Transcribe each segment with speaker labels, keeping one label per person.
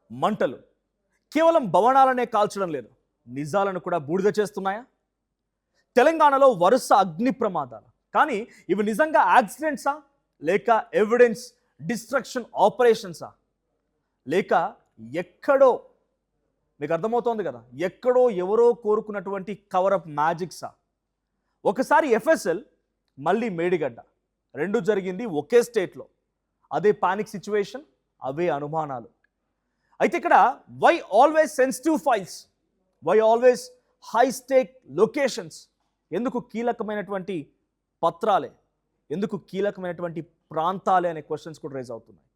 Speaker 1: మంటలు కేవలం భవనాలనే కాల్చడం లేదు, నిజాలను కూడా బూడిద చేస్తున్నాయా? తెలంగాణలో వరుస అగ్ని ప్రమాదాలు, కానీ ఇవి నిజంగా యాక్సిడెంట్సా, లేక ఎవిడెన్స్ డిస్ట్రక్షన్ ఆపరేషన్సా, లేక ఎక్కడో మీకు అర్థమవుతోంది కదా, ఎక్కడో ఎవరో కోరుకున్నటువంటి కవరప్ మ్యాజిక్సా? ఒకసారి ఎఫ్ఎస్ఎల్, మళ్ళీ మేడిగడ్డ, రెండు జరిగింది ఒకే స్టేట్లో. అదే పానిక్ సిచ్యువేషన్, అవే అనుమానాలు. అయితే ఇక్కడ why always sensitive files, why always high stake locations, ఎందుకు కీలకమైనటువంటి పత్రాలే, ఎందుకు కీలకమైనటువంటి ప్రాంతాలే అనే క్వశ్చన్స్ కూడా రైజ్ అవుతున్నాయి.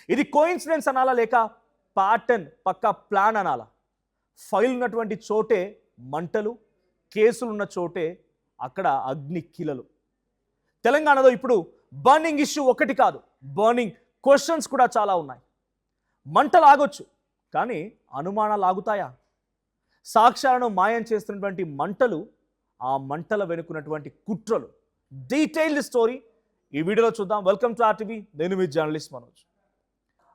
Speaker 1: ఇది కోఇన్సిడెన్స్ అనాలా, లేక ప్యాటర్న్ పక్కా ప్లాన్ అనాలా? ఫైల్ ఉన్నటువంటి చోటే మంటలు, కేసులు ఉన్న చోటే అక్కడ అగ్ని కీలలు. తెలంగాణలో ఇప్పుడు బర్నింగ్ ఇష్యూ ఒకటి కాదు, బర్నింగ్ క్వశ్చన్స్ కూడా చాలా ఉన్నాయి. మంటలు ఆగొచ్చు, కానీ అనుమానాలు ఆగుతాయా? సాక్ష్యాలను మాయం చేస్తున్నటువంటి మంటలు, ఆ మంటల వెనుకున్నటువంటి కుట్రలు, డీటెయిల్డ్ స్టోరీ ఈ వీడియోలో చూద్దాం. వెల్కమ్ టు ఆర్టీవీ, నేను మీ జర్నలిస్ట్ మనోజ్.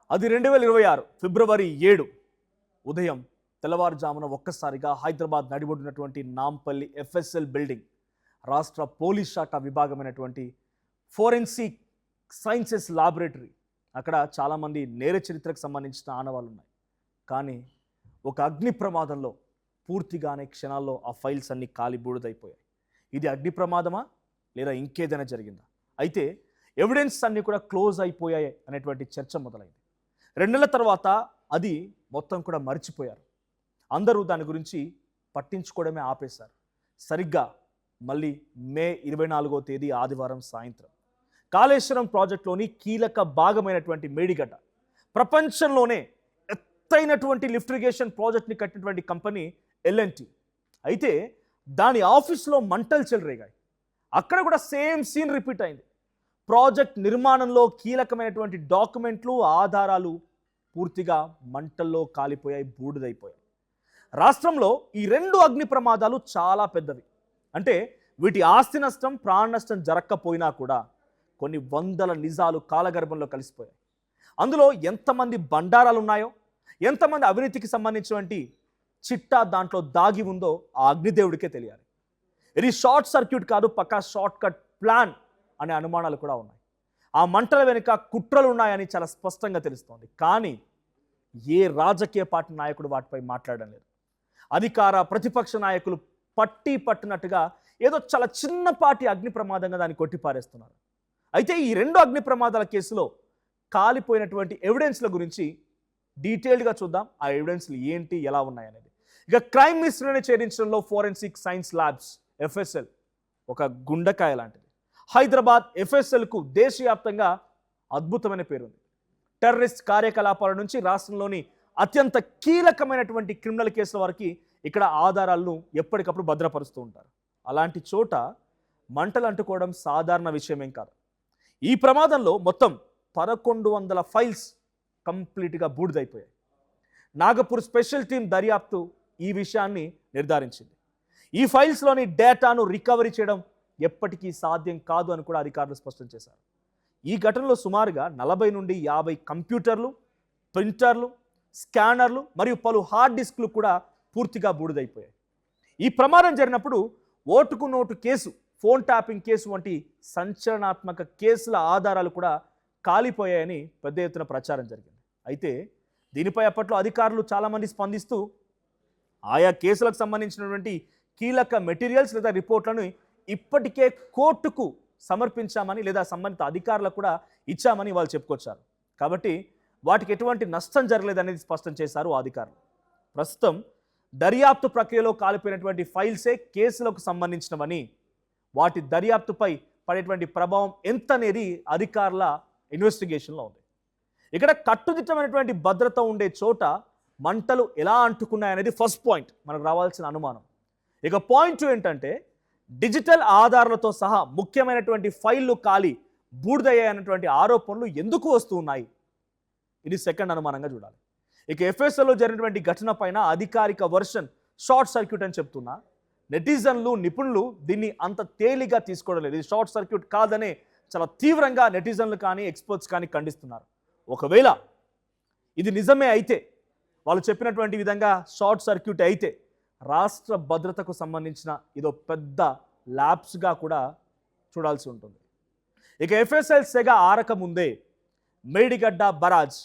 Speaker 1: అది 2026 ఫిబ్రవరి 7 ఉదయం తెల్లవారుజామున ఒక్కసారిగా హైదరాబాద్ నడిబొడ్డినటువంటి నాంపల్లి ఎఫ్ఎస్ఎల్ బిల్డింగ్, రాష్ట్ర పోలీస్ శాఖ విభాగమైనటువంటి ఫోరెన్సిక్ సైన్సెస్ ల్యాబొరేటరీ, అక్కడ చాలామంది నేర చరిత్రకు సంబంధించిన ఆనవాళ్ళు ఉన్నాయి. కానీ ఒక అగ్ని ప్రమాదంలో పూర్తిగానే క్షణాల్లో ఆ ఫైల్స్ అన్నీ కాలి బూడిదైపోయాయి. ఇది అగ్ని ప్రమాదమా, లేదా ఇంకేదైనా జరిగిందా? అయితే ఎవిడెన్స్ అన్నీ కూడా క్లోజ్ అయిపోయాయి అనేటువంటి చర్చ మొదలైంది. 2 నెలల తర్వాత అది మొత్తం కూడా మర్చిపోయారు. అందరూ దాని గురించి పట్టించుకోవడమే ఆపేశారు. సరిగ్గా మళ్ళీ మే 24వ తేదీ ఆదివారం సాయంత్రం కాళేశ్వరం ప్రాజెక్టులోని కీలక భాగమైనటువంటి మేడిగడ్డ, ప్రపంచంలోనే ఎత్తైనటువంటి లిఫ్ట్ ఇరిగేషన్ ప్రాజెక్ట్ని కట్టినటువంటి కంపెనీ ఎల్ఎన్టీ, అయితే దాని ఆఫీస్లో మంటలు చెలరేగాయి. అక్కడ కూడా సేమ్ సీన్ రిపీట్ అయింది. ప్రాజెక్ట్ నిర్మాణంలో కీలకమైనటువంటి డాక్యుమెంట్లు, ఆధారాలు పూర్తిగా మంటల్లో కాలిపోయాయి, బూడిదైపోయాయి. రాష్ట్రంలో ఈ 2 అగ్ని ప్రమాదాలు చాలా పెద్దవి. అంటే వీటి ఆస్తి నష్టం, ప్రాణ నష్టం జరగకపోయినా కూడా కొన్ని వందల నిజాలు కాలగర్భంలో కలిసిపోయాయి. అందులో ఎంతమంది బండారాలు ఉన్నాయో, ఎంతమంది అవినీతికి సంబంధించినటువంటి చిట్టా దాంట్లో దాగి ఉందో ఆ అగ్నిదేవుడికే తెలియాలి. ఇది షార్ట్ సర్క్యూట్ కాదు, పక్కా షార్ట్ కట్ ప్లాన్ అనే అనుమానాలు కూడా ఉన్నాయి. ఆ మంటల వెనుక కుట్రలు ఉన్నాయని చాలా స్పష్టంగా తెలుస్తోంది. కానీ ఏ రాజకీయ పార్టీ నాయకుడు వాటిపై మాట్లాడడం లేదు. అధికార ప్రతిపక్ష నాయకులు పట్టినట్టుగా ఏదో చాలా చిన్నపాటి అగ్ని ప్రమాదంగా దాన్ని కొట్టిపారేస్తున్నారు. అయితే ఈ 2 అగ్ని ప్రమాదాల కేసులో కాలిపోయినటువంటి ఎవిడెన్స్ల గురించి డీటెయిల్డ్గా చూద్దాం. ఆ ఎవిడెన్స్లు ఏంటి, ఎలా ఉన్నాయనేది. ఇక క్రైమ్ మిస్టరీని ఛేదించడంలో ఫోరెన్సిక్ సైన్స్ ల్యాబ్స్ ఎఫ్ఎస్ఎల్ ఒక గుండెకాయ లాంటిది. హైదరాబాద్ ఎఫ్ఎస్ఎల్కు దేశవ్యాప్తంగా అద్భుతమైన పేరుంది. టెర్రరిస్ట్ కార్యకలాపాల నుంచి రాష్ట్రంలోని అత్యంత కీలకమైనటువంటి క్రిమినల్ కేసుల వరకు ఇక్కడ ఆధారాలను ఎప్పటికప్పుడు భద్రపరుస్తూ ఉంటారు. అలాంటి చోట మంటలు అంటుకోవడం సాధారణ విషయమేం కాదు. ఈ ప్రమాదంలో మొత్తం 1100 ఫైల్స్ కంప్లీట్గా బూడిదైపోయాయి. నాగపూర్ స్పెషల్ టీం దర్యాప్తు ఈ విషయాన్ని నిర్ధారించింది. ఈ ఫైల్స్లోని డేటాను రికవరీ చేయడం ఎప్పటికీ సాధ్యం కాదు అని కూడా అధికారులు స్పష్టం చేశారు. ఈ ఘటనలో సుమారుగా 40 నుండి 50 కంప్యూటర్లు, ప్రింటర్లు, స్కానర్లు మరియు పలు హార్డ్ డిస్క్లు కూడా పూర్తిగా బూడిదైపోయాయి. ఈ ప్రమాదం జరిగినప్పుడు ఓటుకు note case, phone tapping case వంటి సంచలనాత్మక కేసుల ఆధారాలు కూడా కాలిపోయాయని పెద్ద ఎత్తున ప్రచారం జరిగింది. అయితే దీనిపై అప్పట్లో అధికారులు చాలామంది స్పందిస్తూ ఆయా కేసులకు సంబంధించినటువంటి కీలక మెటీరియల్స్ లేదా రిపోర్ట్లను ఇప్పటికే కోర్టుకు సమర్పించామని, లేదా సంబంధిత అధికారులకు కూడా ఇచ్చామని వాళ్ళు చెప్పుకొచ్చారు. కాబట్టి వాటికి ఎటువంటి నష్టం జరగలేదనేది స్పష్టం చేశారు అధికారులు. ప్రస్తుతం దర్యాప్తు ప్రక్రియలో కాలిపోయినటువంటి ఫైల్సే కేసులకు సంబంధించినవని, వాటి దర్యాప్తుపై పడేటువంటి ప్రభావం ఎంత అనేది అధికారుల ఇన్వెస్టిగేషన్లో ఉంది. ఇక్కడ కట్టుదిట్టమైనటువంటి భద్రత ఉండే చోట మంటలు ఎలా అంటుకున్నాయనేది ఫస్ట్ పాయింట్, మనకు రావాల్సిన అనుమానం. ఇక పాయింట్ 2 ఏంటంటే, డిజిటల్ ఆధారాలతో సహా ముఖ్యమైనటువంటి ఫైళ్లు కాలి బూడిదయ్యాయన్నటువంటి ఆరోపణలు ఎందుకు వస్తూ ఉన్నాయి? ఇది సెకండ్ అనుమానంగా చూడాలి. ఇక ఎఫ్ఎస్ఎల్లో జరిగినటువంటి ఘటన పైన అధికారిక వర్షన్ షార్ట్ సర్క్యూట్ అని చెప్తున్నా, నెటిజన్లు, నిపుణులు దీన్ని అంత తేలిగా తీసుకోవడం లేదు. ఇది షార్ట్ సర్క్యూట్ కాదనే చాలా తీవ్రంగా నెటిజన్లు కానీ ఎక్స్పర్ట్స్ కానీ ఖండిస్తున్నారు. ఒకవేళ ఇది నిజమే అయితే వాళ్ళు చెప్పినటువంటి విధంగా షార్ట్ సర్క్యూట్ అయితే రాష్ట్ర భద్రతకు సంబంధించిన ఇదో పెద్ద ల్యాబ్స్గా కూడా చూడాల్సి ఉంటుంది. ఇక ఎఫ్ఎస్ఎల్ సెగ ఆరక ముందే మేడిగడ్డ బరాజ్,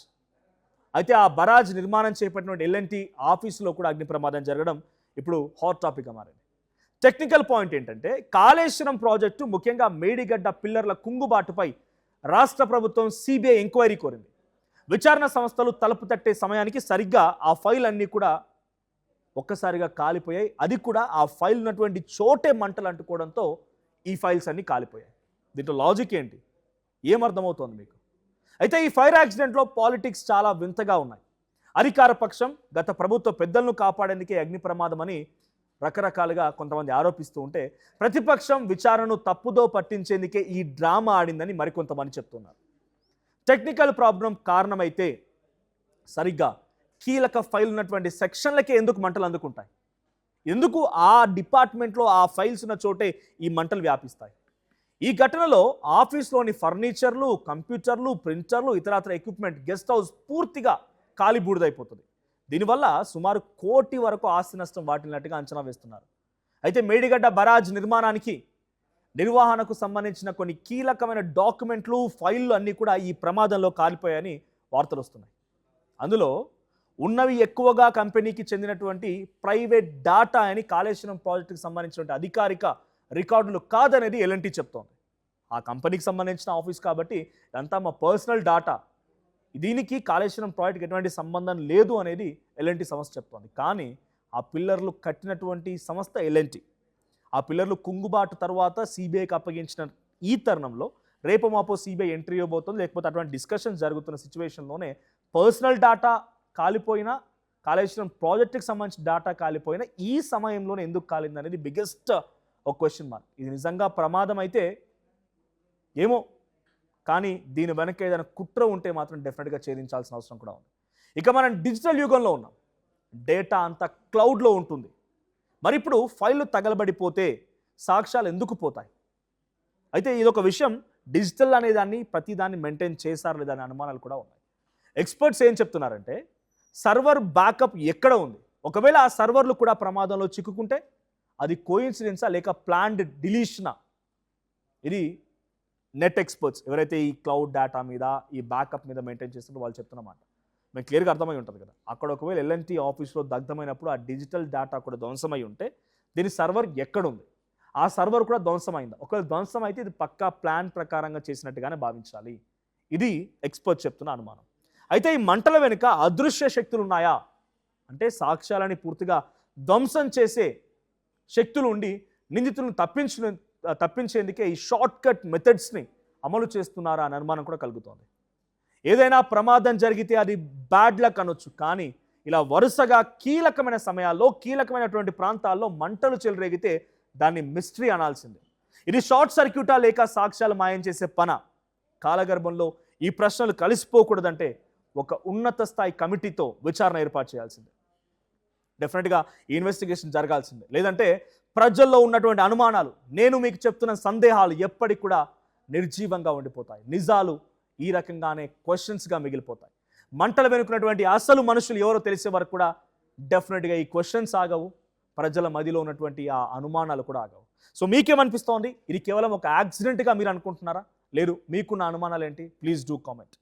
Speaker 1: అయితే ఆ బరాజ్ నిర్మాణం చేపట్టిన ఎల్ఎన్టీ ఆఫీసులో కూడా అగ్ని ప్రమాదం జరగడం ఇప్పుడు హాట్ టాపిక్గా మారింది. టెక్నికల్ పాయింట్ ఏంటంటే కాళేశ్వరం ప్రాజెక్టు ముఖ్యంగా మేడిగడ్డ పిల్లర్ల కుంగుబాటుపై రాష్ట్ర ప్రభుత్వం సిబిఐ ఎంక్వైరీ కోరింది. విచారణ సంస్థలు తలుపు తట్టే సమయానికి సరిగ్గా ఆ ఫైల్ అన్నీ కూడా ఒక్కసారిగా కాలిపోయాయి. అది కూడా ఆ ఫైల్ ఉన్నటువంటి చోటే మంటలు అంటుకోవడంతో ఈ ఫైల్స్ అన్నీ కాలిపోయాయి. దీంట్లో లాజిక్ ఏంటి, ఏమర్థమవుతోంది మీకు? అయితే ఈ ఫైర్ యాక్సిడెంట్లో పాలిటిక్స్ చాలా వింతగా ఉన్నాయి. అధికార పక్షం గత ప్రభుత్వ పెద్దలను కాపాడేందుకే అగ్ని ప్రమాదం అని రకరకాలుగా కొంతమంది ఆరోపిస్తూ ఉంటే, ప్రతిపక్షం విచారణను తప్పుదో పట్టించేందుకే ఈ డ్రామా ఆడిందని మరికొంతమంది చెప్తున్నారు. టెక్నికల్ ప్రాబ్లం కారణమైతే సరిగ్గా కీలక ఫైల్ ఉన్నటువంటి సెక్షన్లకే ఎందుకు మంటలు అందుకుంటాయి? ఎందుకు ఆ డిపార్ట్మెంట్లో ఆ ఫైల్స్ ఉన్న చోటే ఈ మంటలు వ్యాపిస్తాయి? ఈ ఘటనలో ఆఫీస్లోని ఫర్నిచర్లు, కంప్యూటర్లు, ప్రింటర్లు, ఇతరత్ర ఎక్విప్మెంట్, గెస్ట్ హౌస్ పూర్తిగా కాలి బూడిదైపోతుంది. దీనివల్ల సుమారు 1 కోటి వరకు ఆస్తి నష్టం వాటిల్లినట్టుగా అంచనా వేస్తున్నారు. అయితే మేడిగడ్డ బరాజ్ నిర్మాణానికి నిర్వహణకు సంబంధించిన కొన్ని కీలకమైన డాక్యుమెంట్లు, ఫైళ్ళు అన్నీ కూడా ఈ ప్రమాదంలో కాలిపోయాయని వార్తలు వస్తున్నాయి. అందులో ఉన్నవి ఎక్కువగా కంపెనీకి చెందినటువంటి ప్రైవేట్ డాటా అని, కాళేశ్వరం ప్రాజెక్టుకి సంబంధించినటువంటి అధికారిక రికార్డులు కాదనేది ఎల్ఎన్టీ చెప్తోంది. ఆ కంపెనీకి సంబంధించిన ఆఫీస్ కాబట్టి ఇదంతా మా పర్సనల్ డాటా, దీనికి కాళేశ్వరం ప్రాజెక్ట్కి ఎటువంటి సంబంధం లేదు అనేది ఎల్ఎన్టీ సంస్థ చెప్తోంది. కానీ ఆ పిల్లర్లు కట్టినటువంటి సంస్థ ఎల్ఎన్టీ. ఆ పిల్లర్లు కుంగుబాటు తర్వాత సిబిఐకి అప్పగించిన ఈ తరుణంలో రేపు మాపో సిబిఐ ఎంట్రీ ఇవ్వబోతుంది. లేకపోతే అటువంటి డిస్కషన్స్ జరుగుతున్న సిచ్యువేషన్లోనే పర్సనల్ డాటా కాలిపోయినా, కాళేశ్వరం ప్రాజెక్టుకి సంబంధించిన డాటా కాలిపోయినా ఈ సమయంలోనే ఎందుకు కాలింది అనేది బిగ్గెస్ట్ ఒక క్వశ్చన్ మార్క్. ఇది నిజంగా ప్రమాదం అయితే ఏమో, కానీ దీని వెనక ఏదైనా కుట్ర ఉంటే మాత్రం డెఫినెట్గా ఛేదించాల్సిన అవసరం కూడా ఉంది. ఇక మనం డిజిటల్ యుగంలో ఉన్నాం, డేటా అంతా క్లౌడ్లో ఉంటుంది. మరి ఇప్పుడు ఫైళ్ళు తగలబడిపోతే సాక్ష్యాలు ఎందుకు పోతాయి? అయితే ఇదొక విషయం, డిజిటల్ అనే దాన్ని ప్రతిదాన్ని మెయింటైన్ చేశారు లేదా అనే అనుమానాలు కూడా ఉన్నాయి. ఎక్స్పర్ట్స్ ఏం చెప్తున్నారంటే సర్వర్ బ్యాకప్ ఎక్కడ ఉంది, ఒకవేళ ఆ సర్వర్లు కూడా ప్రమాదంలో చిక్కుకుంటే అది కోయిన్సిడెన్సా లేక ప్లాన్డ్ డిలీషనా? ఇది నెట్ ఎక్స్పర్ట్స్ ఎవరైతే ఈ క్లౌడ్ డేటా మీద, ఈ బ్యాకప్ మీద మెయింటైన్ చేస్తుంటే వాళ్ళు చెప్తున్నమాట మీకు క్లియర్గా అర్థమై ఉంటుంది కదా. అక్కడ ఒకవేళ ఎల్ఎన్టీ ఆఫీస్లో దగ్ధమైనప్పుడు ఆ డిజిటల్ డేటా కూడా ధ్వంసమై ఉంటే దీని సర్వర్ ఎక్కడుంది, ఆ సర్వర్ కూడా ధ్వంసమైందా? ఒకవేళ ధ్వంసం అయితే ఇది పక్కా ప్లాన్ ప్రకారంగా చేసినట్టుగానే భావించాలి. ఇది ఎక్స్పర్ట్ చెప్తున్న అనుమానం. అయితే ఈ మంటల వెనుక అదృశ్య శక్తులు ఉన్నాయా అంటే సాక్ష్యాలని పూర్తిగా ధ్వంసం చేసే శక్తులు ఉండి నిందితులను తప్పించేందుకే ఈ షార్ట్ కట్ మెథడ్స్ని అమలు చేస్తున్నారా అనే అనుమానం కూడా కలుగుతోంది. ఏదైనా ప్రమాదం జరిగితే అది బ్యాడ్ లక్ అనొచ్చు, కానీ ఇలా వరుసగా కీలకమైన సమయాల్లో, కీలకమైనటువంటి ప్రాంతాల్లో మంటలు చెలరేగితే దాన్ని మిస్టరీ అనాల్సిందే. ఇది షార్ట్ సర్క్యూటా లేక సాక్ష్యాలు మాయం చేసే పన? కాలగర్భంలో ఈ ప్రశ్నలు కలిసిపోకూడదంటే ఒక ఉన్నత స్థాయి కమిటీతో విచారణ ఏర్పాటు చేయాల్సిందే. డెఫినెట్గా ఈ ఇన్వెస్టిగేషన్ జరగాల్సిందే. లేదంటే ప్రజల్లో ఉన్నటువంటి అనుమానాలు, నేను మీకు చెప్తున్న సందేహాలు ఎప్పటికి కూడా నిర్జీవంగా ఉండిపోతాయి. నిజాలు ఈ రకంగానే క్వశ్చన్స్గా మిగిలిపోతాయి. మంటలు వెనుకున్నటువంటి అసలు మనుషులు ఎవరో తెలిసే వరకు కూడా డెఫినెట్గా ఈ క్వశ్చన్స్ ఆగవు, ప్రజల మదిలో ఉన్నటువంటి ఆ అనుమానాలు కూడా ఆగవు. సో మీకేమనిపిస్తోంది? ఇది కేవలం ఒక యాక్సిడెంట్గా మీరు అనుకుంటున్నారా? లేదు, మీకున్న అనుమానాలు ఏంటి? Please do comment.